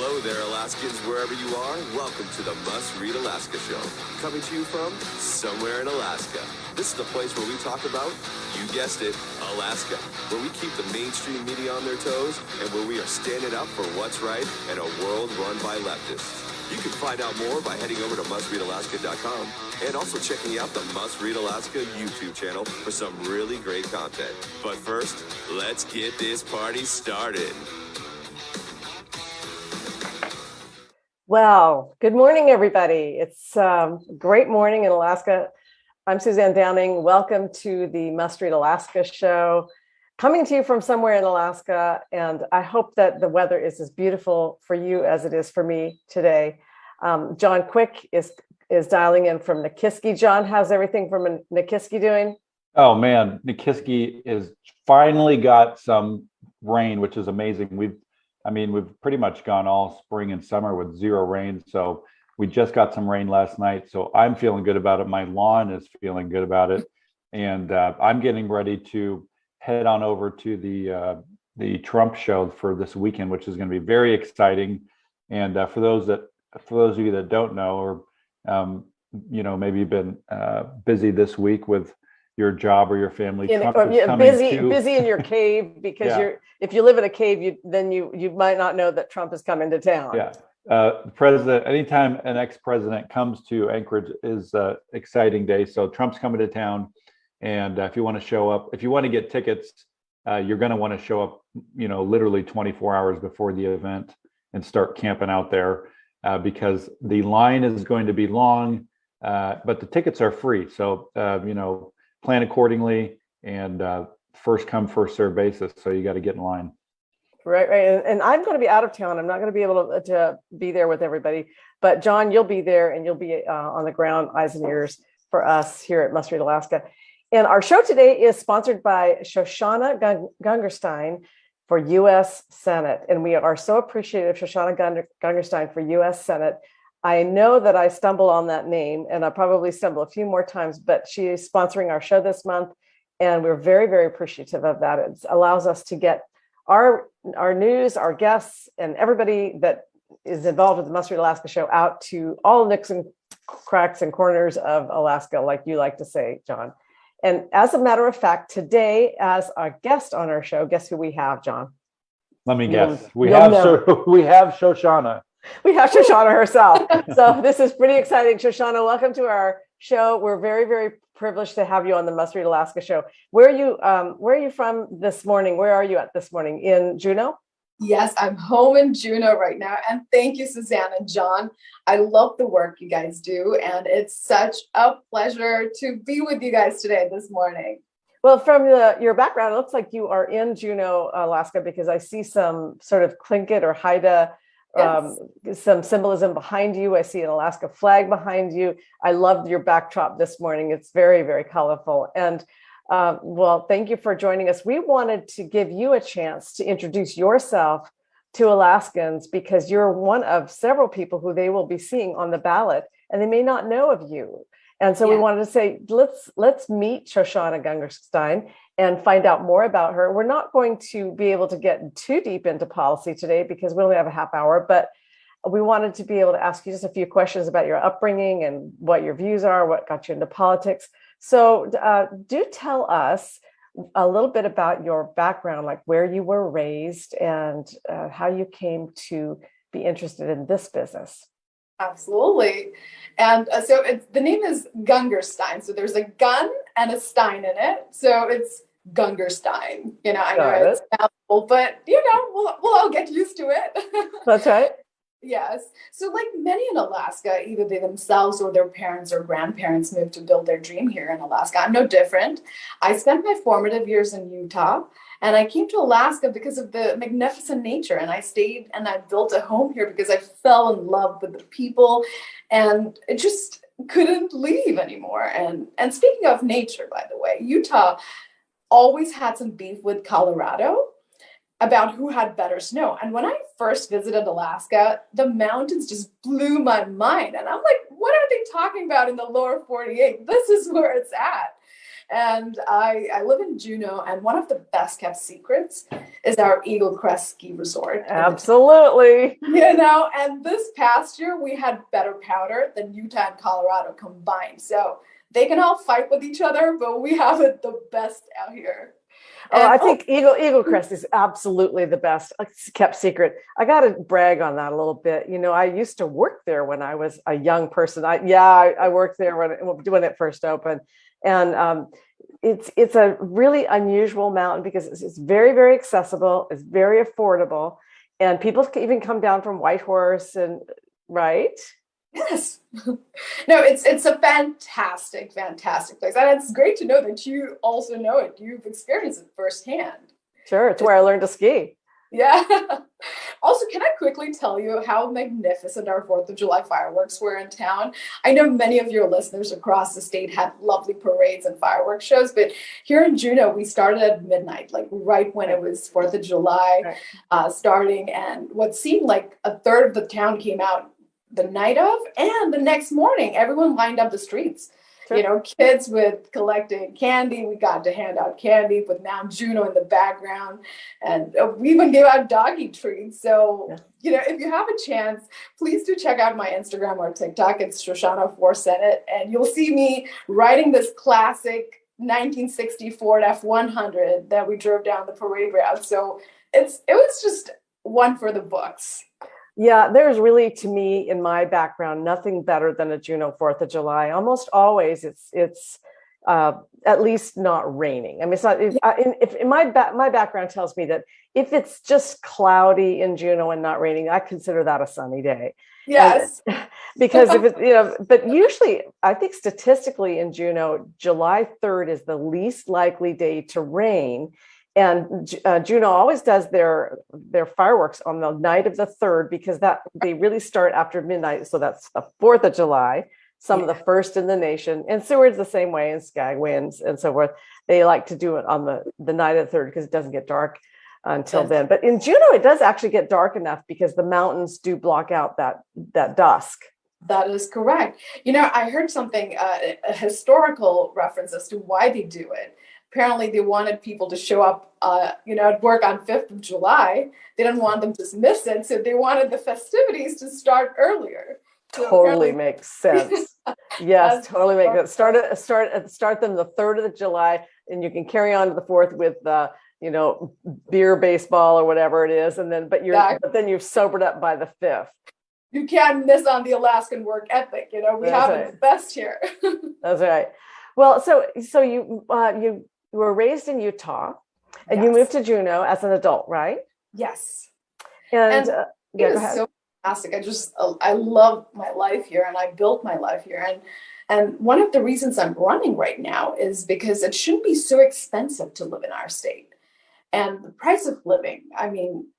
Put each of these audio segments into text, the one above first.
Hello there, Alaskans, wherever you are. Welcome to the Must Read Alaska Show. Coming to you from somewhere in Alaska. This is the place where we talk about, you guessed it, Alaska. Where we keep the mainstream media on their toes and where we are standing up for what's right in a world run by leftists. You can find out more by heading over to mustreadalaska.com and also checking out the Must Read Alaska YouTube channel for some really great content. But first, let's get this party started. Well, good morning, everybody. It's a great morning in Alaska. I'm Suzanne Downing. Welcome to the Must Read Alaska show, coming to you from somewhere in Alaska. And I hope that the weather is as beautiful for you as it is for me today. John Quick is dialing in from Nikiski. John, how's everything from Nikiski doing? Oh man, Nikiski is finally got some rain, which is amazing. We've pretty much gone all spring and summer with zero rain. So we just got some rain last night. So I'm feeling good about it. My lawn is feeling good about it. And I'm getting ready to head on over to the Trump show for this weekend, which is going to be very exciting. And for those of you that don't know, or maybe you've been busy this week with your job or your family. Busy in your cave because if you live in a cave, you might not know that Trump is coming to town. Yeah, the president. Anytime an ex-president comes to Anchorage is an exciting day. So Trump's coming to town, and if you want to show up, if you want to get tickets, you're going to want to show up, literally 24 hours before the event and start camping out there because the line is going to be long, but the tickets are free. So plan accordingly and first come, first serve basis. So you got to get in line. Right. And I'm going to be out of town. I'm not going to be able to be there with everybody. But John, you'll be there and you'll be on the ground, eyes and ears for us here at Must Read Alaska. And our show today is sponsored by Shoshana Gungurstein for U.S. Senate. And we are so appreciative, Shoshana Gungurstein for U.S. Senate. I know that I stumble on that name and I probably stumble a few more times, but she is sponsoring our show this month. And we're very, very appreciative of that. It allows us to get our news, our guests, and everybody that is involved with the Must Read Alaska show out to all nooks and cracks and corners of Alaska, like you like to say, John. And as a matter of fact, today, as our guest on our show, guess who we have, John? Let me guess. We have Shoshana. We have Shoshana herself. So this is pretty exciting. Shoshana, welcome to our show. We're very, very privileged to have you on the Must Read Alaska show. Where are you from this morning? Where are you at this morning? In Juneau? Yes, I'm home in Juneau right now. And thank you, Suzanne and John. I love the work you guys do. And it's such a pleasure to be with you guys today, this morning. Well, from your background, it looks like you are in Juneau, Alaska, because I see some sort of Tlingit or Haida some symbolism behind you. I see an Alaska flag behind you. I loved your backdrop this morning. It's very, very colorful. And well, thank you for joining us. We wanted to give you a chance to introduce yourself to Alaskans because you're one of several people who they will be seeing on the ballot and they may not know of you. And so we wanted to say, let's meet Shoshana Gungurstein and find out more about her. We're not going to be able to get too deep into policy today because we only have a half hour, but we wanted to be able to ask you just a few questions about your upbringing and what your views are, what got you into politics. So do tell us a little bit about your background, like where you were raised and how you came to be interested in this business. Absolutely. And so the name is Gungurstein. So there's a gun and a stein in it. So it's Gungurstein. I know it's a mouthful, but we'll all get used to it. That's right. Yes. So like many in Alaska, either they themselves or their parents or grandparents moved to build their dream here in Alaska. I'm no different. I spent my formative years in Utah and I came to Alaska because of the magnificent nature. And I stayed and I built a home here because I fell in love with the people and it just couldn't leave anymore. And speaking of nature, by the way, Utah always had some beef with Colorado about who had better snow. And when I first visited Alaska, the mountains just blew my mind. And I'm like, what are they talking about in the lower 48? This is where it's at. And I live in Juneau, and one of the best kept secrets is our Eagle Crest Ski Resort. Absolutely. And this past year we had better powder than Utah and Colorado combined. So they can all fight with each other, but we have it the best out here. Oh, I think Eagle Crest is absolutely the best kept secret. I got to brag on that a little bit. I used to work there when I was a young person. I worked there when it first opened, and it's a really unusual mountain because it's very, very accessible. It's very affordable, and people can even come down from Whitehorse right. Yes. No, it's a fantastic place. And it's great to know that you also know it. You've experienced it firsthand. Sure. It's where I learned to ski. Yeah. Also, can I quickly tell you how magnificent our 4th of July fireworks were in town? I know many of your listeners across the state had lovely parades and fireworks shows, but here in Juneau, we started at midnight, like right when it was 4th of July starting. And what seemed like a third of the town came out the night of, and the next morning, everyone lined up the streets. Sure. Kids with collecting candy. We got to hand out candy with Mount Juneau in the background, and we even gave out doggy treats. So, if you have a chance, please do check out my Instagram or TikTok. It's Shoshana for Senate, and you'll see me riding this classic 1960 Ford F-100 that we drove down the parade route. So it was just one for the books. Yeah, there's really, to me, in my background, nothing better than a Juneau 4th of July. Almost always, it's at least not raining. I mean, it's not. If my background tells me that if it's just cloudy in Juneau and not raining, I consider that a sunny day. Yes, because if it, but usually, I think statistically in Juneau, July 3rd is the least likely day to rain. And Juneau always does their fireworks on the night of the 3rd because they really start after midnight. So that's the 4th of July, some of the first in the nation. And Seward's the same way, and Skagway and so forth. They like to do it on the night of the 3rd because it doesn't get dark until then. But in Juneau, it does actually get dark enough because the mountains do block out that dusk. That is correct. I heard something, a historical reference as to why they do it. Apparently, they wanted people to show up, at work on 5th of July. They didn't want them to miss it, so they wanted the festivities to start earlier. So totally makes sense. Yes, totally makes sense. Start them the 3rd of July, and you can carry on to the 4th with beer baseball or whatever it is, and then but then you've sobered up by the 5th. You can't miss on the Alaskan work ethic. We have it the best here. That's right. Well, so you were raised in Utah, and you moved to Juneau as an adult, right? Yes. And it is so fantastic. I love my life here, and I built my life here. And one of the reasons I'm running right now is because it shouldn't be so expensive to live in our state. And the price of living, I mean,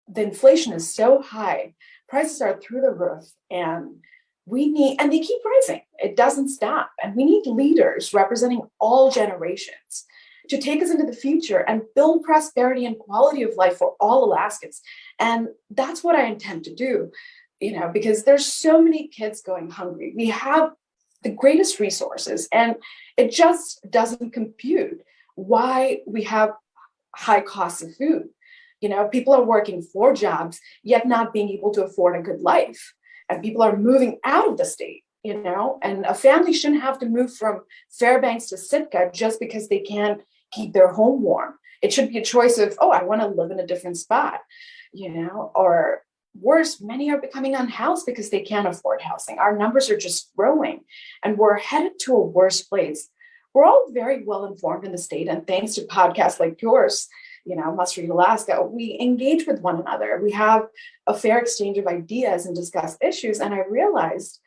the inflation is so high. Prices are through the roof, and they keep rising. It doesn't stop. And we need leaders representing all generations to take us into the future and build prosperity and quality of life for all Alaskans. And that's what I intend to do, because there's so many kids going hungry. We have the greatest resources, and it just doesn't compute why we have high costs of food. People are working 4 jobs, yet not being able to afford a good life. And people are moving out of the state, and a family shouldn't have to move from Fairbanks to Sitka just because they can't keep their home warm. It should be a choice of, I want to live in a different spot, or worse, many are becoming unhoused because they can't afford housing. Our numbers are just growing, and we're headed to a worse place. We're all very well informed in the state, and thanks to podcasts like yours, Must Read Alaska, we engage with one another. We have a fair exchange of ideas and discuss issues. And I realized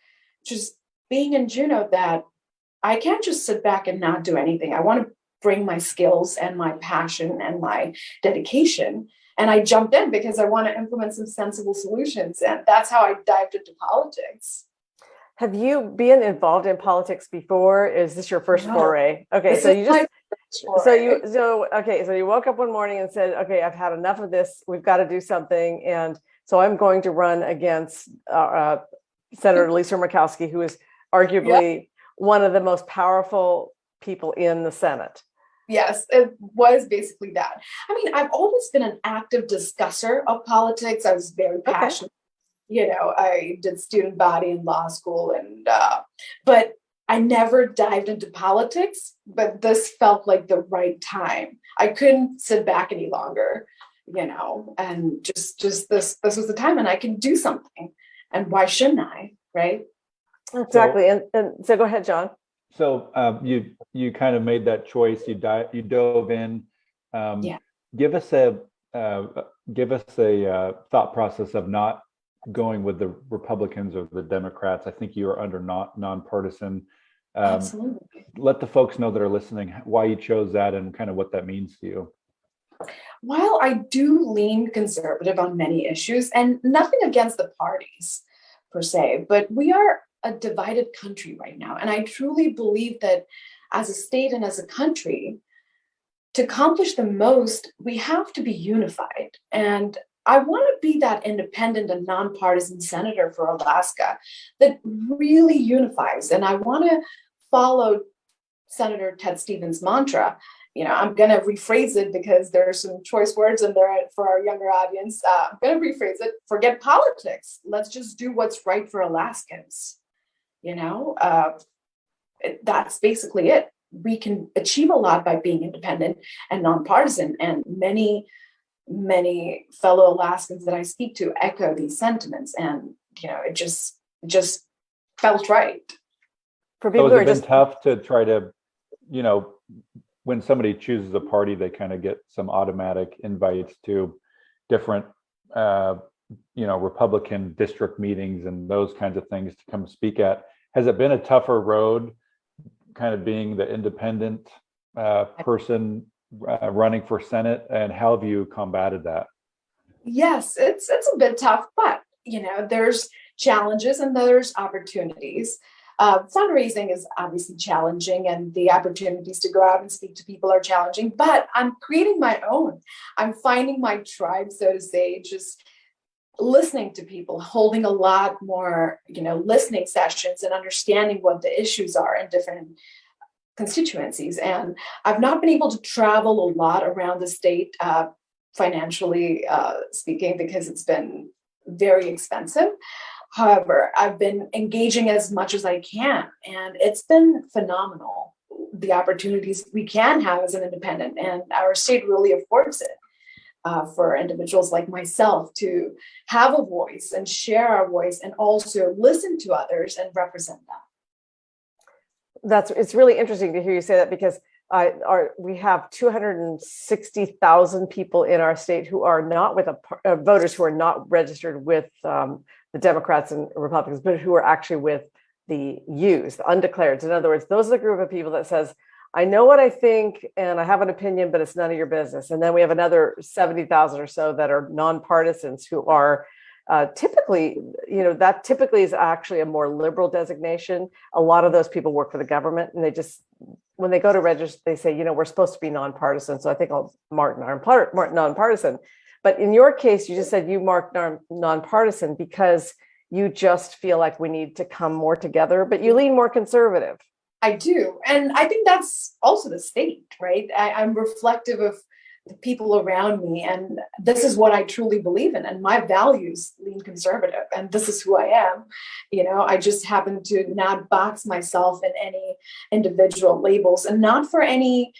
just being in Juneau that I can't just sit back and not do anything. I want to bring my skills and my passion and my dedication. And I jumped in because I want to implement some sensible solutions. And that's how I dived into politics. Have you been involved in politics before? Is this your first foray? Okay, so you woke up one morning and said, okay, I've had enough of this. We've got to do something. And so I'm going to run against Senator Lisa Murkowski, who is arguably one of the most powerful people in the Senate. Yes, it was basically that. I mean, I've always been an active discusser of politics. I was very passionate. I did student body in law school, and but I never dived into politics. But this felt like the right time. I couldn't sit back any longer, and just this was the time, and I can do something. And why shouldn't I? Right? Exactly. And so go ahead, John. So you kind of made that choice. You dove in. Yeah. Give us a thought process of not going with the Republicans or the Democrats. I think you are under nonpartisan. Absolutely. Let the folks know that are listening why you chose that and kind of what that means to you. While I do lean conservative on many issues, and nothing against the parties per se, but we are a divided country right now. And I truly believe that as a state and as a country, to accomplish the most, we have to be unified. And I want to be that independent and nonpartisan senator for Alaska that really unifies. And I want to follow Senator Ted Stevens' mantra. I'm going to rephrase it because there are some choice words in there for our younger audience. I'm going to rephrase it. Forget politics. Let's just do what's right for Alaskans. That's basically it. We can achieve a lot by being independent and nonpartisan. And many fellow Alaskans that I speak to echo these sentiments. And, it just felt right. For people So has it been tough to try to, when somebody chooses a party, they kind of get some automatic invites to different, Republican district meetings and those kinds of things to come speak at. Has it been a tougher road, kind of being the independent person running for Senate, and how have you combated that? Yes, it's a bit tough, but there's challenges and there's opportunities. Fundraising is obviously challenging, and the opportunities to go out and speak to people are challenging, but I'm creating my own. I'm finding my tribe, so to say, just listening to people, holding a lot more, listening sessions and understanding what the issues are in different constituencies. And I've not been able to travel a lot around the state, financially speaking, because it's been very expensive. However, I've been engaging as much as I can, and it's been phenomenal, the opportunities we can have as an independent, and our state really affords it for individuals like myself to have a voice and share our voice and also listen to others and represent them. It's really interesting to hear you say that, because we have 260,000 people in our state who are not with voters who are not registered with the Democrats and Republicans, but who are actually with the U's, the undeclareds. In other words, those are the group of people that says, I know what I think and I have an opinion, but it's none of your business. And then we have another 70,000 or so that are nonpartisans who are typically, that typically is actually a more liberal designation. A lot of those people work for the government, and when they go to register, they say, we're supposed to be nonpartisan. So I think I'll mark nonpartisan. But in your case, you just said you marked nonpartisan because you just feel like we need to come more together, but you lean more conservative. I do. And I think that's also the state, right? I'm reflective of the people around me, and this is what I truly believe in. And my values lean conservative, and this is who I am. I just happen to not box myself in any individual labels, and not for any,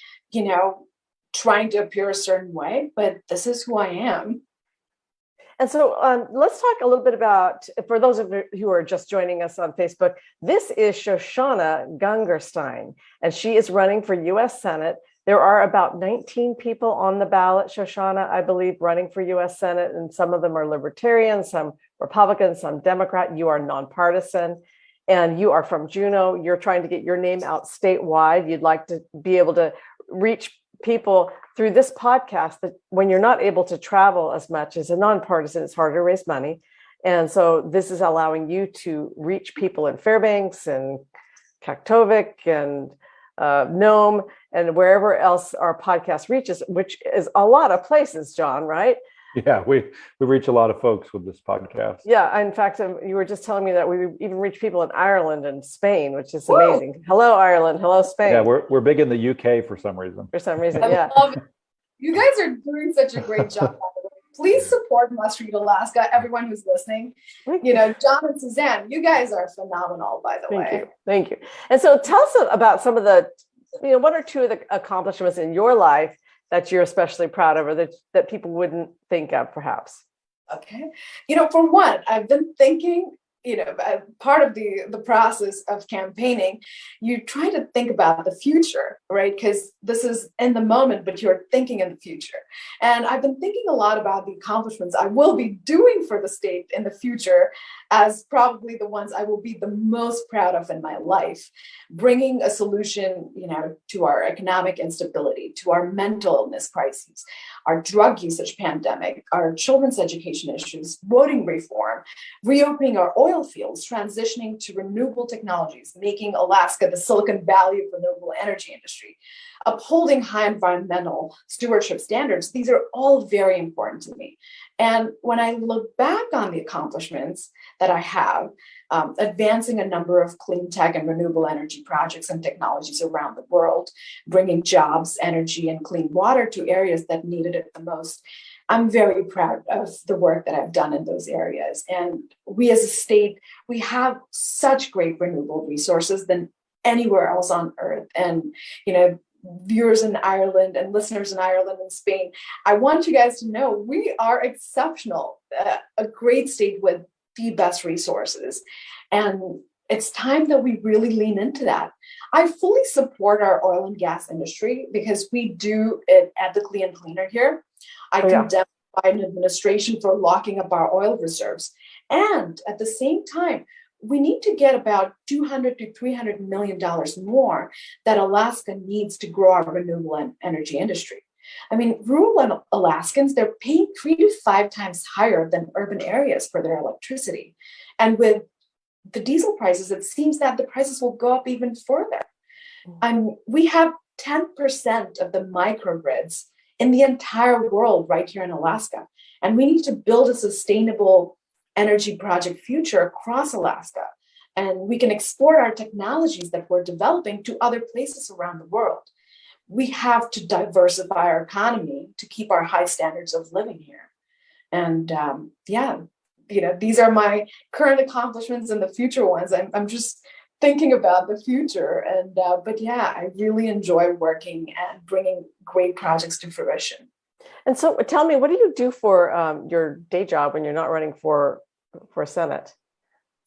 trying to appear a certain way, but this is who I am. And so let's talk a little bit about, for those of you who are just joining us on Facebook, this is Shoshana Gungurstein, and she is running for U.S. Senate. There are about 19 people on the ballot, Shoshana, I believe, running for U.S. Senate, and some of them are Libertarian, some Republican, some Democrat. You are nonpartisan, and you are from Juneau. You're trying to get your name out statewide. You'd like to be able to reach people through this podcast, that when you're not able to travel as much as a nonpartisan, it's harder to raise money. And so this is allowing you to reach people in Fairbanks and Kaktovik and Nome and wherever else our podcast reaches, which is a lot of places, John, right? Yeah, we reach a lot of folks with this podcast. Yeah, in fact, you were just telling me that we even reach people in Ireland and Spain, which is Woo! amazing. Hello, Ireland. Hello, Spain. Yeah, we're big in the UK for some reason. For some reason, I yeah. love it. You guys are doing such a great job, by the way. Please support Must Read Alaska, everyone who's listening. You know, John and Suzanne, you guys are phenomenal, by the way. Thank you. And so tell us about some of the, one or two of the accomplishments in your life that you're especially proud of, or that people wouldn't think of, perhaps. Okay. For one, I've been thinking, part of the process of campaigning, you try to think about the future, right? Because this is in the moment, but you're thinking in the future. And I've been thinking a lot about the accomplishments I will be doing for the state in the future as probably the ones I will be the most proud of in my life, bringing a solution, to our economic instability, to our mental illness crises, our drug usage pandemic, our children's education issues, voting reform, reopening our oil fields, transitioning to renewable technologies, making Alaska the Silicon Valley of renewable energy industry, upholding high environmental stewardship standards. These are all very important to me. And when I look back on the accomplishments that I have, advancing a number of clean tech and renewable energy projects and technologies around the world, bringing jobs, energy, and clean water to areas that needed it the most, I'm very proud of the work that I've done in those areas. And we as a state, we have such great renewable resources than anywhere else on earth. And, viewers in Ireland and listeners in Ireland and Spain, I want you guys to know we are exceptional, a great state with the best resources. And it's time that we really lean into that. I fully support our oil and gas industry because we do it ethically and cleaner here. I condemn the Biden administration for locking up our oil reserves. And at the same time, we need to get about $200 to $300 million more that Alaska needs to grow our renewable energy industry. I mean, rural Alaskans, they're paying 3 to 5 times higher than urban areas for their electricity. And with the diesel prices, it seems that the prices will go up even further. We have 10% of the microgrids in the entire world right here in Alaska. And we need to build a sustainable energy project future across Alaska. And we can export our technologies that we're developing to other places around the world. We have to diversify our economy to keep our high standards of living here. And these are my current accomplishments and the future ones. I'm just thinking about the future. And I really enjoy working and bringing great projects to fruition. And so tell me, what do you do for your day job when you're not running for Senate?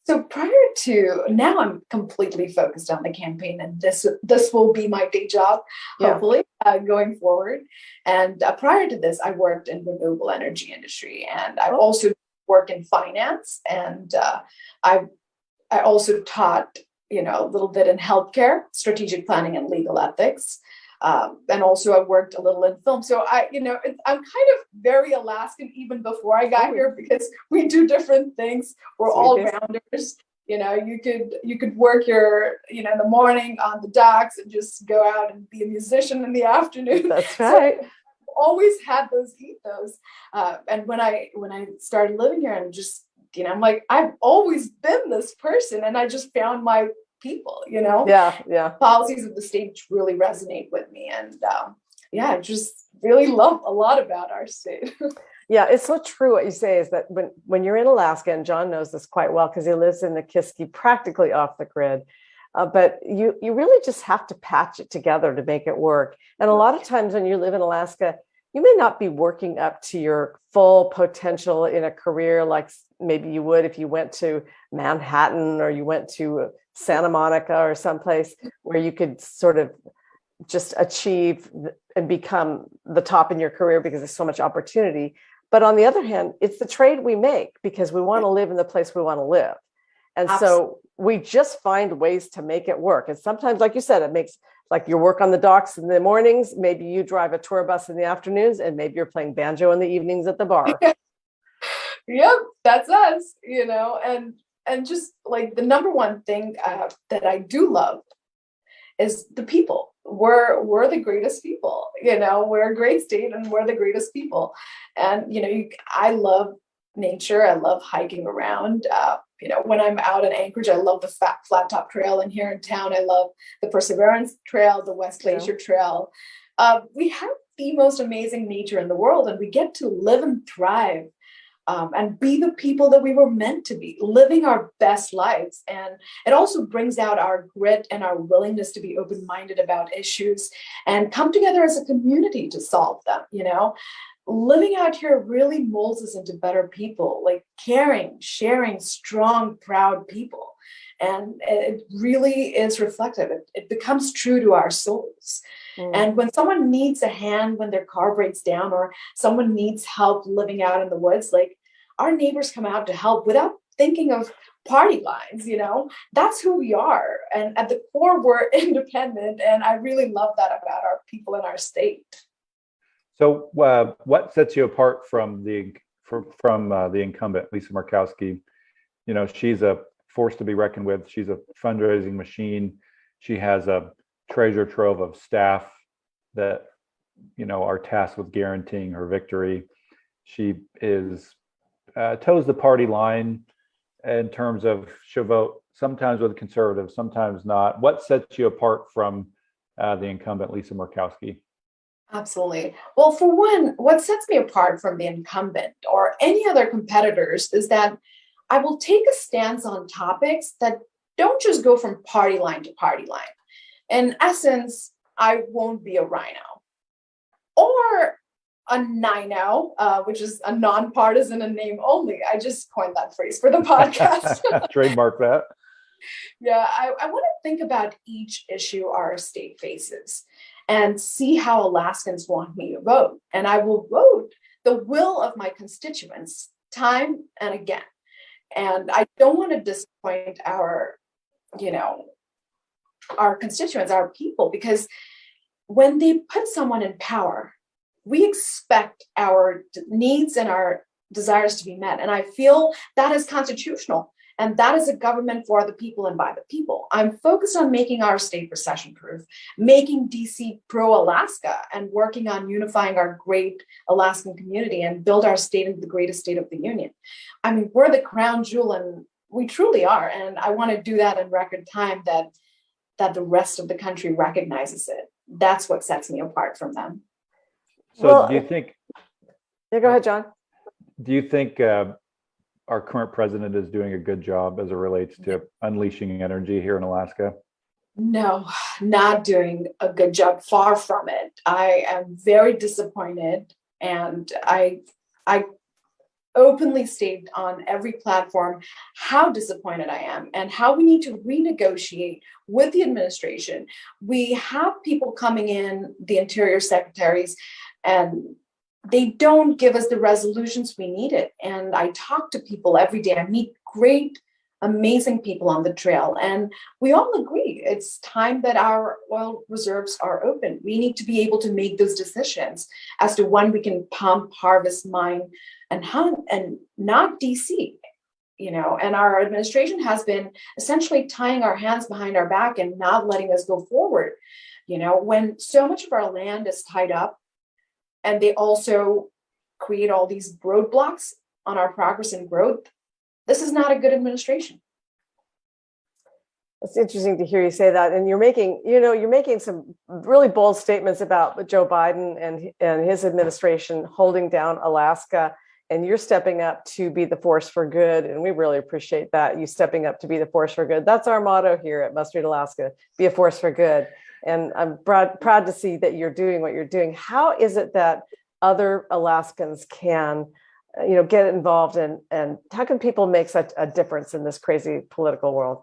So prior to now, I'm completely focused on the campaign, and this will be my day job, hopefully, going forward. And prior to this, I worked in renewable energy industry, and I also worked in finance, and I also taught, a little bit in healthcare, strategic planning, and legal ethics. And also I worked a little in film. So I'm kind of very Alaskan even before I got here because we do different things. We're all rounders. You could work in the morning on the docks and just go out and be a musician in the afternoon. That's right. So always had those ethos. And when I started living here, and just, I'm like, I've always been this person, and I just found my people, policies of the state really resonate with me. And I just really love a lot about our state. Yeah, it's so true what you say is that when you're in Alaska, and John knows this quite well because he lives in the Nikiski, practically off the grid, but you really just have to patch it together to make it work. And a lot of times when you live in Alaska, you may not be working up to your full potential in a career like maybe you would if you went to Manhattan or you went to Santa Monica or someplace where you could sort of just achieve and become the top in your career because there's so much opportunity. But on the other hand, it's the trade we make because we want to live in the place we want to live. And so we just find ways to make it work. And sometimes, like you said, it makes like your work on the docks in the mornings, maybe you drive a tour bus in the afternoons, and maybe you're playing banjo in the evenings at the bar. Yep, that's us, and just like the number one thing that I do love is the people. we're the greatest people. We're a great state and we're the greatest people. And I love nature. I love hiking around. When I'm out in Anchorage, I love the Flat Top Trail, and here in town, I love the Perseverance Trail, the West Glacier Trail. We have the most amazing nature in the world, and we get to live and thrive and be the people that we were meant to be, living our best lives. And it also brings out our grit and our willingness to be open-minded about issues and come together as a community to solve them. Living out here really molds us into better people, like caring, sharing, strong, proud people. And it really is reflective. It becomes true to our souls. And when someone needs a hand when their car breaks down, or someone needs help living out in the woods, like our neighbors come out to help without thinking of party lines. That's who we are. And at the core, we're independent. And I really love that about our people in our state. So what sets you apart from the incumbent, Lisa Murkowski? She's a force to be reckoned with. She's a fundraising machine. She has a treasure trove of staff that are tasked with guaranteeing her victory. She is toes the party line in terms of she'll vote sometimes with conservatives, sometimes not. What sets you apart from the incumbent, Lisa Murkowski? Absolutely. Well, for one, what sets me apart from the incumbent or any other competitors is that I will take a stance on topics that don't just go from party line to party line. In essence, I won't be a rhino or a nino, which is a nonpartisan in name only. I just coined that phrase for the podcast. Trademark that. Yeah, I want to think about each issue our state faces and see how Alaskans want me to vote. And I will vote the will of my constituents time and again. And I don't want to disappoint our constituents, our people, because when they put someone in power, we expect our needs and our desires to be met. And I feel that is constitutional. And that is a government for the people and by the people. I'm focused on making our state recession-proof, making DC pro-Alaska, and working on unifying our great Alaskan community and build our state into the greatest state of the union. I mean, we're the crown jewel, and we truly are. And I want to do that in record time that the rest of the country recognizes it. That's what sets me apart from them. So do you think... Yeah, go ahead, John. Do you think our current president is doing a good job as it relates to unleashing energy here in Alaska? No, not doing a good job. Far from it. I am very disappointed, and I openly state on every platform how disappointed I am and how we need to renegotiate with the administration. We have people coming in, the interior secretaries, and they don't give us the resolutions we needed. And I talk to people every day. I meet great, amazing people on the trail. And we all agree it's time that our oil reserves are open. We need to be able to make those decisions as to when we can pump, harvest, mine, and hunt, and not DC. And our administration has been essentially tying our hands behind our back and not letting us go forward. When so much of our land is tied up, and they also create all these roadblocks on our progress and growth, this is not a good administration. It's interesting to hear you say that. And you're making some really bold statements about Joe Biden and his administration holding down Alaska. And you're stepping up to be the force for good. And we really appreciate that. You stepping up to be the force for good. That's our motto here at Must Read Alaska, be a force for good. And I'm proud to see that you're doing what you're doing. How is it that other Alaskans can, get involved and how can people make such a difference in this crazy political world?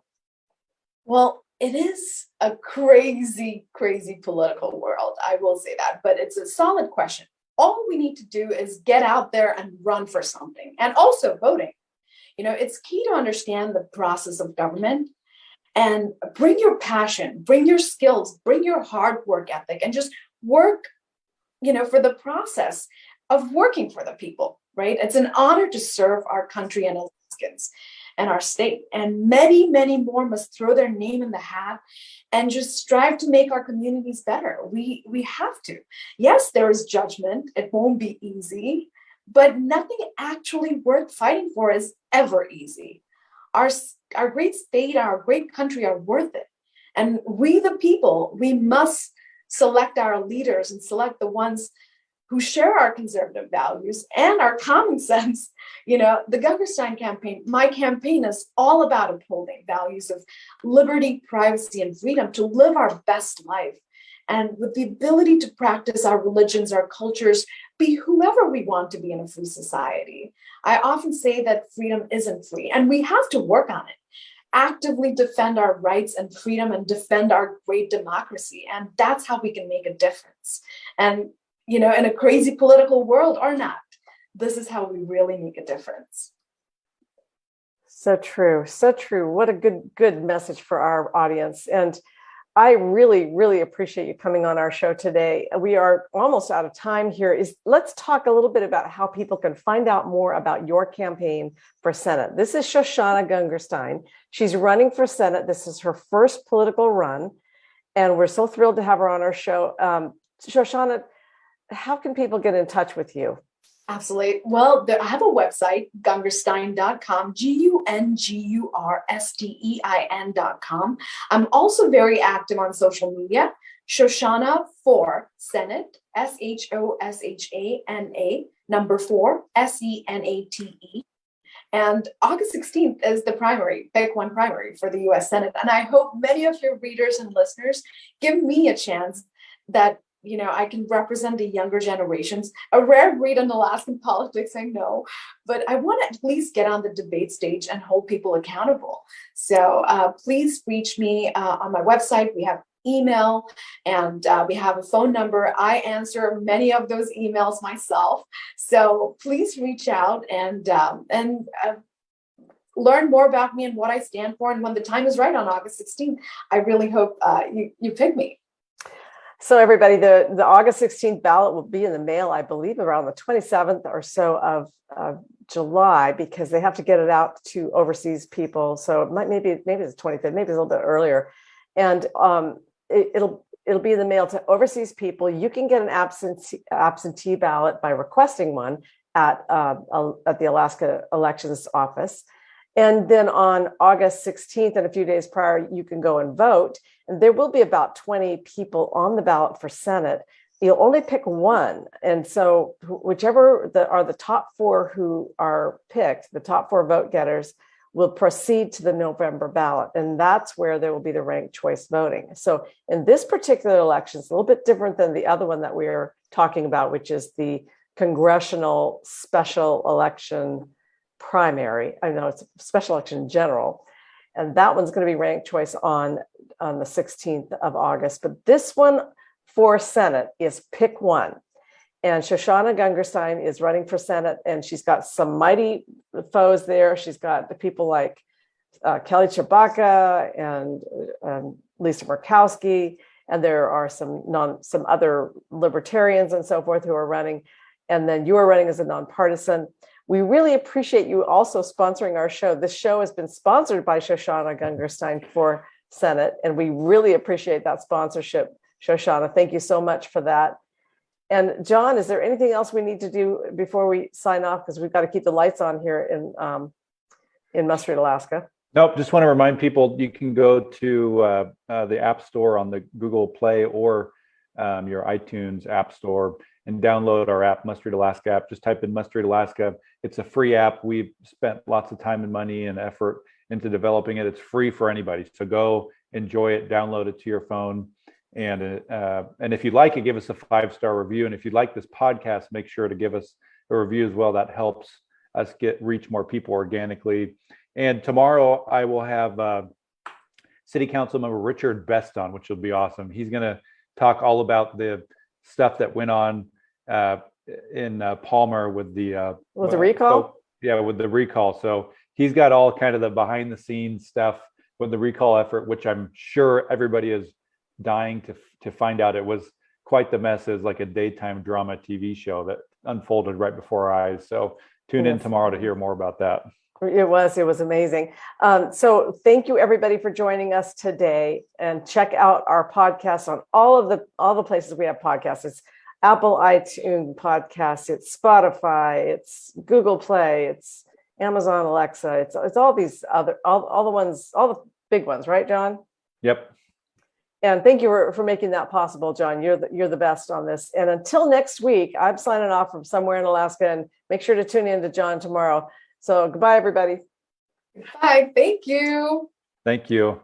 Well, it is a crazy, crazy political world. I will say that, but it's a solid question. All we need to do is get out there and run for something, and also voting. It's key to understand the process of government. And bring your passion, bring your skills, bring your hard work ethic, and just work, for the process of working for the people, right? It's an honor to serve our country and Alaskans. and our state. And many, many more must throw their name in the hat and just strive to make our communities better. We have to. Yes, there is judgment. It won't be easy, but nothing actually worth fighting for is ever easy. Our great state, our great country are worth it. And we, the people, we must select our leaders and select the ones who share our conservative values and our common sense. You know, the Gungurstein campaign, my campaign is all about upholding values of liberty, privacy, and freedom to live our best life. And with the ability to practice our religions, our cultures, be whoever we want to be in a free society. I often say that freedom isn't free, and we have to work on it. Actively defend our rights and freedom and defend our great democracy. And that's how we can make a difference. And, you know, in a crazy political world or not, this is how we really make a difference. So true. So true. What a good message for our audience. And I really, really appreciate you coming on our show today. We are almost out of time here. Let's talk a little bit about how people can find out more about your campaign for Senate. This is Shoshana Gungurstein. She's running for Senate. This is her first political run, and we're so thrilled to have her on our show. Shoshana, how can people get in touch with you? Absolutely. Well, I have a website, gungurstein.com, Gungurstein.com. I'm also very active on social media, Shoshana for Senate, SHOSHANA, number 4, SENATE. And August 16th is the primary, pick one primary for the US Senate. And I hope many of your readers and listeners give me a chance that, you know, I can represent the younger generations. A rare breed in Alaskan politics, I know, but I want to at least get on the debate stage and hold people accountable. So please reach me on my website. We have email and we have a phone number. I answer many of those emails myself. So please reach out and learn more about me and what I stand for. And when the time is right on August 16th, I really hope you pick me. So everybody, the August 16th ballot will be in the mail, I believe, around the 27th or so of July, because they have to get it out to overseas people. So it might maybe it's the 25th, maybe it's a little bit earlier. And it'll be in the mail to overseas people. You can get an absentee ballot by requesting one at the Alaska Elections Office. And then on August 16th and a few days prior, you can go and vote. And there will be about 20 people on the ballot for Senate. You'll only pick one. And so whichever are the top 4 who are picked, the top 4 vote getters, will proceed to the November ballot. And that's where there will be the ranked choice voting. So in this particular election, it's a little bit different than the other one that we are talking about, which is the congressional special election primary. I know it's a special election in general. And that one's going to be ranked choice on the 16th of August. But this one for Senate is pick one. And Shoshana Gungurstein is running for Senate, and she's got some mighty foes there. She's got the people like Kelly Tshibaka and Lisa Murkowski, and there are some other libertarians and so forth who are running. And then you are running as a nonpartisan. We really appreciate you also sponsoring our show. This show has been sponsored by Shoshana Gungurstein for Senate, and we really appreciate that sponsorship, Shoshana. Thank you so much for that. And John, is there anything else we need to do before we sign off? Because we've got to keep the lights on here in Must Read Alaska. Nope, just want to remind people you can go to the App Store on the Google Play or your iTunes App Store and download our app, Must Read Alaska app. Just type in Must Read Alaska. It's a free app. We've spent lots of time and money and effort into developing it. It's free for anybody. So go enjoy it, download it to your phone. And if you'd like it, give us a 5-star review. And if you'd like this podcast, make sure to give us a review as well. That helps us reach more people organically. And tomorrow I will have City Council member Richard Best on, which will be awesome. He's going to talk all about the stuff that went on in Palmer with the recall. With the recall. So he's got all kind of the behind the scenes stuff with the recall effort, which I'm sure everybody is dying to find out. It was quite the mess. It was like a daytime drama TV show that unfolded right before our eyes. So tune in tomorrow to hear more about that. It was amazing. So thank you everybody for joining us today, and check out our podcast on all the places we have podcasts. It's Apple iTunes podcasts, it's Spotify, it's Google Play, it's Amazon Alexa, it's all these other all the ones, all the big ones, right, John? Yep. And thank you for making that possible, John. You're the best on this. And until next week, I'm signing off from somewhere in Alaska, and make sure to tune in to John tomorrow. So goodbye, everybody. Bye. Thank you. Thank you.